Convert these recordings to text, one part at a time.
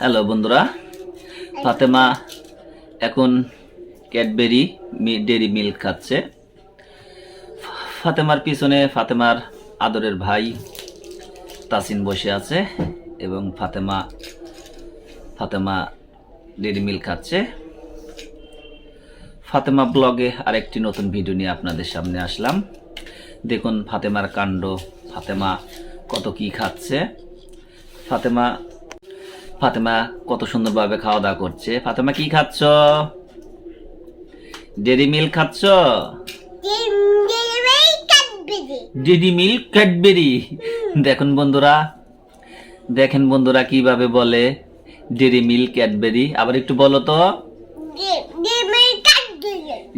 Hello বন্ধুরা, ফাতেমা এখন Cadbury dairy milk খাচ্ছে। ফাতেমার পিছনে ফাতেমার আদরের ভাই তাসিন বসে আছে এবং ফাতেমা ডেরি মিল্ক খাচ্ছে। ফাতেমা ব্লগে আরেকটি নতুন ভিডিও নিয়ে আপনাদের সামনে আসলাম। দেখুন ফাতেমার কাণ্ড, ফাতেমা কত কি খাচ্ছে। ফাতেমা কত সুন্দরভাবে খাওয়া দাওয়া করছে। ফাতেমা কি খাচ্ছ? ডেরি মিল্ক খাচ্ছ? Dairy milk Cadbury. দেখেন বন্ধুরা কিভাবে বলে ডেরি মিল্ক ক্যাডবেরি। আবার একটু বলো তো,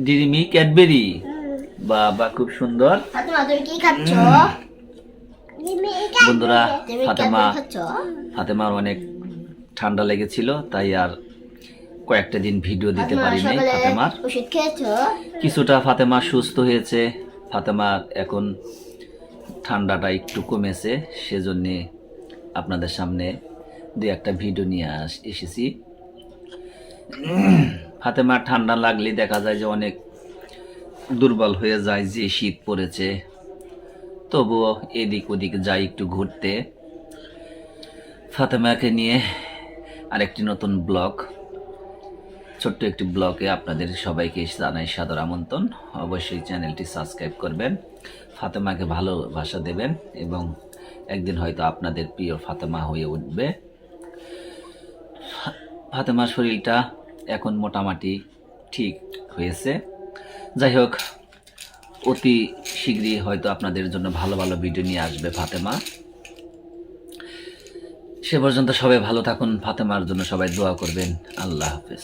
ডেরি মিল্ক ক্যাডবেরি। বাবা খুব সুন্দর। বন্ধুরা, ফাতেমার অনেক ঠান্ডা লেগেছিল, তাই আর কয়েকটা দিন ভিডিও দিতে পারিনি। ফাতেমার কিছুটা ফাতেমা সুস্থ হয়েছে। ফাতেমার এখন ঠান্ডাটা একটু কমেছে, সেজন্য আপনাদের সামনে দুই একটা ভিডিও নিয়ে এসেছি। ফাতেমার ঠান্ডা লাগলে দেখা যায় যে অনেক দুর্বল হয়ে যায়, যে শীত পড়েছে। তবুও এদিক ওদিক যাই একটু ঘুরতে। ফাতেমাকে নিয়ে আরেকটি নতুন ব্লগ, ছোট্ট একটি ব্লগে আপনাদের সবাইকে জানাই সাদর আমন্ত্রণ। অবশ্যই চ্যানেলটি সাবস্ক্রাইব করবেন, ফাতেমাকে ভালোবাসা দেবেন এবং একদিন হয়তো আপনাদের প্রিয় ফাতেমা হয়ে উঠবে। ফাতেমার শরীরটা এখন মোটামুটি ঠিক হয়েছে। যাই হোক, অতি শীঘ্রই হয়তো আপনাদের জন্য ভালো ভালো ভিডিও নিয়ে আসবে ফাতেমা। সে পর্যন্ত সবাই ভালো থাকুন, ফাতেমার জন্য সবাই দোয়া করবেন। আল্লাহ হাফেজ।